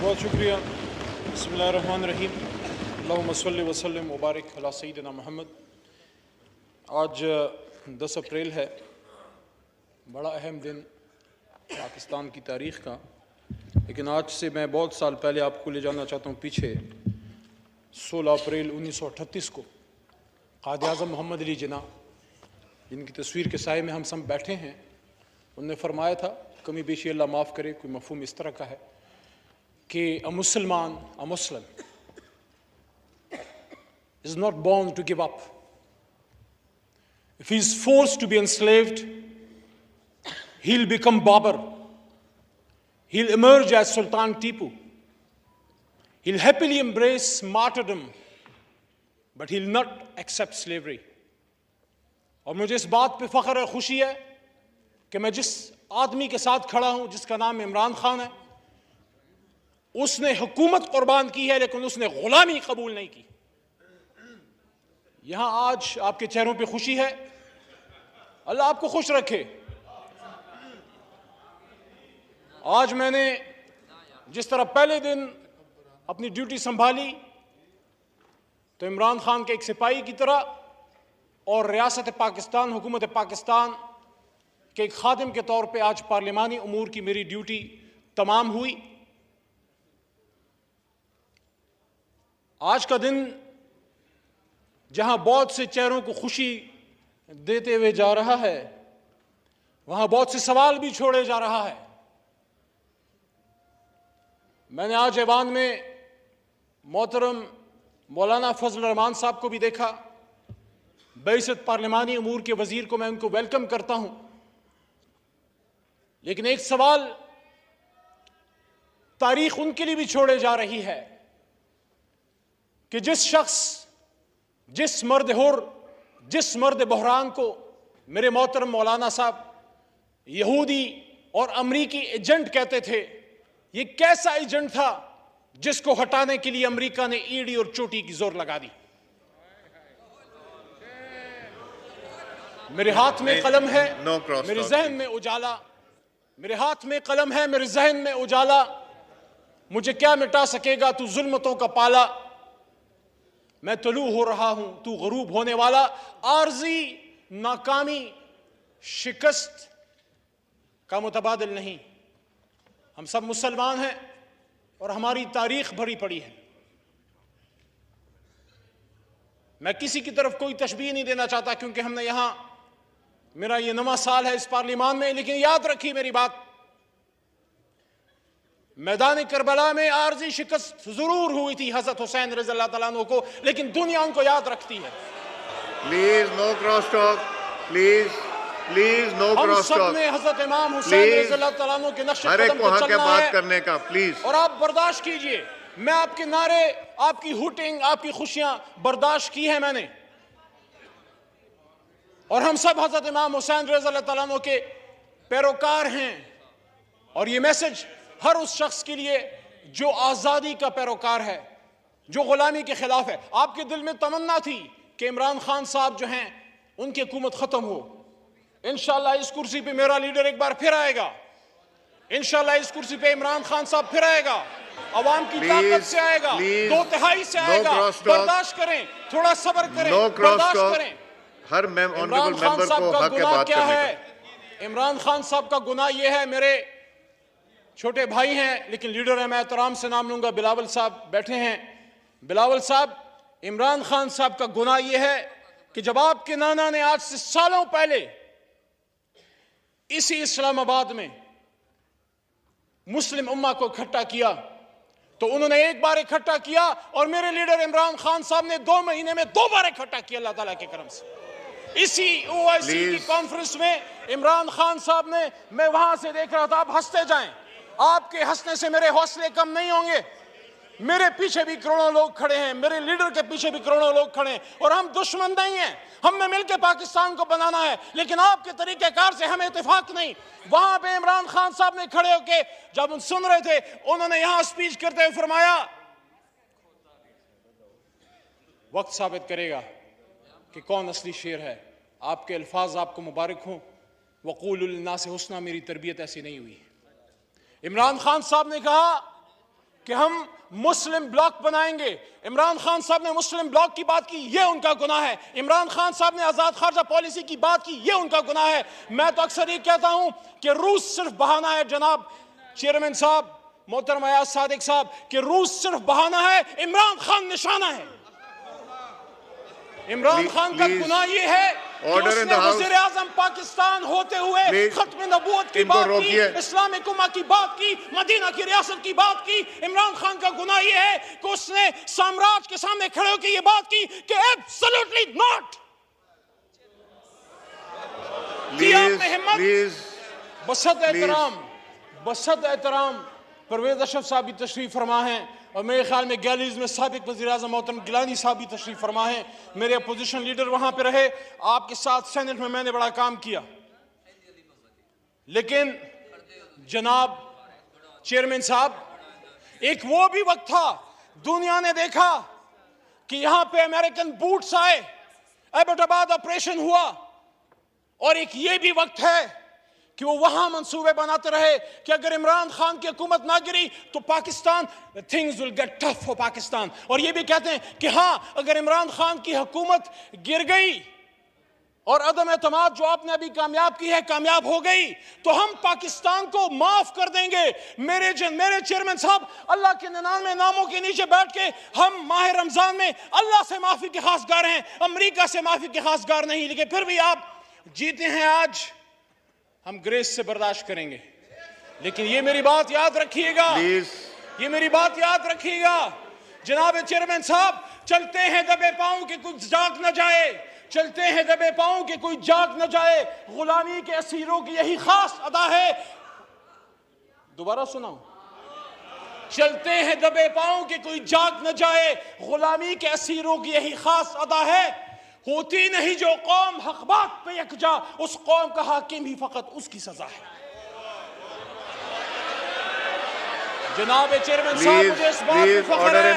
बहुत शुक्रिया। बिस्मिल्लाहिर्रहमानिर्रहीम। अल्लाहुम्मा सल्लि व सल्लिम व बारिक अला सय्यिदिना मोहम्मद। आज 10 अप्रैल है, बड़ा अहम दिन पाकिस्तान की तारीख़ का। लेकिन आज से मैं बहुत साल पहले आपको ले जाना चाहता हूँ पीछे। 16 अप्रैल 1938 को क़ायद आज़म मोहम्मद अली जिन्ना, जिनकी तस्वीर के साए में हम सब बैठे हैं, उन्होंने फरमाया था, कमी बेशी अल्लाह माफ़ करे, कोई मफ़हूम इस तरह का है कि a Muslim is not born to give up. If he is forced to be enslaved, he'll become Babur. He'll emerge as Sultan Tipu. He'll happily embrace martyrdom, but he'll not accept slavery. और मुझे इस बात पे फ़ख्र है, खुशी है कि मैं जिस आदमी के साथ खड़ा हूँ, जिसका नाम इमरान खान है, उसने हुकूमत कुर्बान की है, लेकिन उसने गुलामी कबूल नहीं की। यहां आज आपके चेहरों पे खुशी है, अल्लाह आपको खुश रखे। आज मैंने जिस तरह पहले दिन अपनी ड्यूटी संभाली, तो इमरान खान के एक सिपाही की तरह और रियासत पाकिस्तान, हुकूमत पाकिस्तान के एक खादिम के तौर पे आज पार्लिमानी उमूर की मेरी ड्यूटी तमाम हुई। आज का दिन जहां बहुत से चेहरों को खुशी देते हुए जा रहा है, वहां बहुत से सवाल भी छोड़े जा रहा है। मैंने आज ऐवान में मोहतरम मौलाना फजल रहमान साहब को भी देखा। बैसत पार्लिमानी उमूर के वजीर को मैं उनको वेलकम करता हूं, लेकिन एक सवाल तारीख उनके लिए भी छोड़े जा रही है कि जिस शख्स, जिस मर्द हुर, जिस मर्द बहरान को मेरे मोहतरम मौलाना साहब यहूदी और अमरीकी एजेंट कहते थे, ये कैसा एजेंट था जिसको हटाने के लिए अमरीका ने ईडी और चोटी की जोर लगा दी। मेरे हाथ में कलम है, मेरे जहन में उजाला, मेरे हाथ में कलम है, मेरे जहन में उजाला। मुझे क्या मिटा सकेगा तू जुल्मतों का पाला। मैं तलू हो रहा हूं, तू गरूब होने वाला। आर्जी नाकामी शिकस्त का मुतबादिल नहीं। हम सब मुसलमान हैं और हमारी तारीख भरी पड़ी है। मैं किसी की तरफ कोई तशबीह नहीं देना चाहता, क्योंकि हमने यहां, मेरा ये नवा साल है इस पार्लिमान में, लेकिन याद रखिए मेरी बात, मैदान करबला में आर्जी शिकस्त जरूर हुई थी हजरत हुसैन रज़ी अल्लाह तआला अन्हु को, लेकिन दुनिया उनको याद रखती है। Please no cross talk, please please no cross talk. हमने हजरत इमाम हुसैन रज़ी अल्लाह तआला अन्हु के नक्शे कदम पे चलना है, बात करने का प्लीज। और आप बर्दाश्त कीजिए। मैं आपके नारे, आपकी हुटिंग, आपकी खुशियां बर्दाश्त की है मैंने, और हम सब हजरत इमाम हुसैन रज़ी अल्लाह तआला अन्हु के पैरोकार हैं। और ये मैसेज हर उस शख्स के लिए जो आज़ादी का पैरोकार है, जो गुलामी के खिलाफ है। आपके दिल में तमन्ना थी कि इमरान खान साहब जो हैं उनकी हुकूमत खत्म हो। इंशाअल्लाह इस कुर्सी पे मेरा लीडर एक बार फिर आएगा। इंशाअल्लाह इस कुर्सी पे इमरान खान साहब फिर आएगा, अवाम की ताकत से आएगा, 2/3 से आएगा। बर्दाश्त करें, थोड़ा सब्र करें, बर्दाश्त करें। हर इमरान खान साहब का गुनाह क्या है? इमरान खान साहब का गुनाह यह है, मेरे छोटे भाई हैं लेकिन लीडर है, मैं एहतराम से नाम लूंगा, बिलावल साहब बैठे हैं। बिलावल साहब, इमरान खान साहब का गुनाह यह है कि जब आपके नाना ने आज से सालों पहले इसी इस्लामाबाद में मुस्लिम उम्मा को इकट्ठा किया, तो उन्होंने एक बार इकट्ठा किया और मेरे लीडर इमरान खान साहब ने 2 महीने में 2 बार इकट्ठा किया अल्लाह ताला के करम से। इसी OIC की कॉन्फ्रेंस में इमरान खान साहब ने, मैं वहां से देख रहा था, आप हंसते जाएं, आपके हंसने से मेरे हौसले कम नहीं होंगे। मेरे पीछे भी करोड़ों लोग खड़े हैं, मेरे लीडर के पीछे भी करोड़ों लोग खड़े हैं, और हम दुश्मन नहीं हैं। हमने मिलकर पाकिस्तान को बनाना है, लेकिन आपके तरीकेकार से हमें इत्तेफाक नहीं। वहां पे इमरान खान साहब ने खड़े होके जब सुन रहे थे, उन्होंने यहां स्पीच करते हुए फरमाया, वक्त साबित करेगा कि कौन असली शेर है। आपके अल्फाज आपको मुबारक हों। वक़ूलुल नास हुस्ना, मेरी तरबियत ऐसी नहीं हुई। इमरान खान साहब ने कहा कि हम मुस्लिम ब्लॉक बनाएंगे। इमरान खान साहब ने मुस्लिम ब्लॉक की बात की, ये उनका गुनाह है। इमरान खान साहब ने आजाद खारजा पॉलिसी की बात की, ये उनका गुनाह है। मैं तो अक्सर ये कहता हूं कि रूस सिर्फ बहाना है। जनाब चेयरमैन साहब, मोहतरम अयाज सादिक साहब, कि रूस सिर्फ बहाना है, इमरान खान निशाना है। इमरान खान का गुनाह ये है कि उसने वज़ीर आज़म पाकिस्तान होते हुए खत्म नबूवत की बात की, इस्लामिक उम्मा की बात की, मदीना की रियासत की बात की। इमरान खान का गुनाह ये है कि उसने साम्राज्य के सामने खड़े होकर ये बात की कि एब्सोल्युटली नॉट। बसत एहतराम परवेज अशरफ साहब भी तशरीफ फरमा हैं, और मेरे ख्याल में गैलरीज में साबिक वज़ीर आज़म मोहतरम गिलानी साहब भी तशरीफ फरमा हैं। मेरे अपोजिशन लीडर वहां पे रहे, आपके साथ सेनेट में मैंने बड़ा काम किया। लेकिन जनाब चेयरमैन साहब, एक वो भी वक्त था, दुनिया ने देखा कि यहां पे अमेरिकन बूट्स आए, एबटाबाद ऑपरेशन हुआ, और एक ये भी वक्त है कि वो वहां मंसूबे बनाते रहे कि अगर इमरान खान की हुकूमत ना गिरी तो Pakistan, things will get tough for Pakistan. और ये भी कहते हैं कि हाँ, अगर इमरान खान की हुकूमत गिर गई और अदम एतमाद जो आपने अभी कामयाब की है कामयाब हो गई, तो हम पाकिस्तान को माफ कर देंगे। मेरे चेयरमैन साहब, अल्लाह के 99 नामों के नीचे बैठ के हम माह रमजान में अल्लाह से माफी के खासगार हैं, अमरीका से माफी के खासगार नहीं। लेकिन फिर भी आप जीते हैं आज, हम ग्रेस से बर्दाश्त करेंगे। लेकिन ये मेरी बात याद रखिएगा, ये मेरी बात याद रखिएगा जनाब चेयरमैन साहब, चलते हैं दबे पांव कि कुछ जाग न जाए, चलते हैं दबे पांव कि कोई जाग न जाए। गुलामी के असीरों की यही खास अदा है। दोबारा सुनाऊं, चलते हैं दबे पांव कि कोई जाग न जाए, गुलामी के असीरों की यही खास अदा है। होती नहीं जो कौम हक बात पे यकजा, उस कौम का हाकिम ही फकत उसकी सजा है। जनाब चेयरमैन साहब, मुझे इस बात पे फख्र है,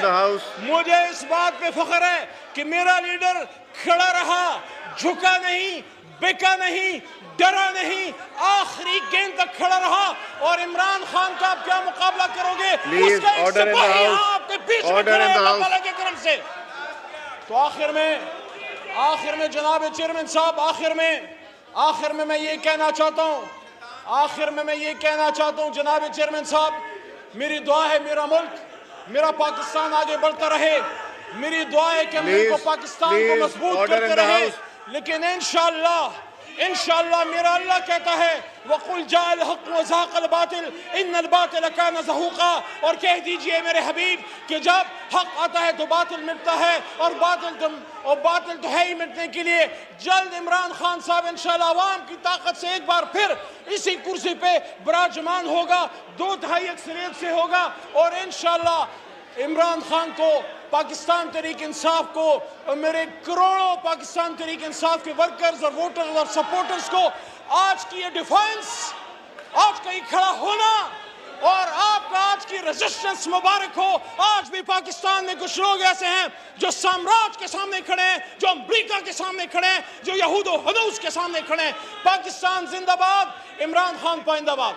मुझे इस बात पे फख्र है कि मेरा लीडर खड़ा रहा, झुका नहीं, बिका नहीं, डरा नहीं, आखिरी गेंद तक खड़ा रहा। और इमरान खान का आप क्या मुकाबला करोगे, उसका एक सिपाही आपके बीच में खड़ा है अल्लाह ताला के करम से। तो आखिर में जनाब चेयरमैन साहब, आखिर में मैं ये कहना चाहता हूं, जनाब चेयरमैन साहब, मेरी दुआ है मेरा मुल्क, मेरा पाकिस्तान आगे बढ़ता रहे। मेरी दुआ है कि मुल्क को, पाकिस्तान को मजबूत करते रहे। लेकिन इंशाअल्लाह मेरा अल्लाह कहता है वकुल जाअल हक व ज़ाक़ल बातिल इन्नल बातिल कान ज़हूक़ा। और कह दीजिए मेरे हबीब कि जब हक आता है तो बातिल मिटता है, और बातिल तो है ही मिटने के लिए। जल्द इमरान खान साहब इंशाअल्लाह अवाम की ताकत से एक बार फिर इसी कुर्सी पे विराजमान होगा, 2/3 अक्सरियत से होगा। और इंशाअल्लाह इमरान खान को, पाकिस्तान तहरीक इंसाफ को, और मेरे करोड़ों पाकिस्तान तहरीक इंसाफ के वर्कर्स और वोटर्स और सपोर्टर्स को आज की ये डिफेंस, आज का ये खड़ा होना और आपका आज की रेजिस्टेंस मुबारक हो। आज भी पाकिस्तान में कुछ लोग ऐसे हैं जो साम्राज्य के सामने खड़े हैं, जो अमरीका के सामने खड़े हैं, जो यहूद और हनूस के सामने खड़े हैं। पाकिस्तान जिंदाबाद, इमरान खान पाइंदाबाद।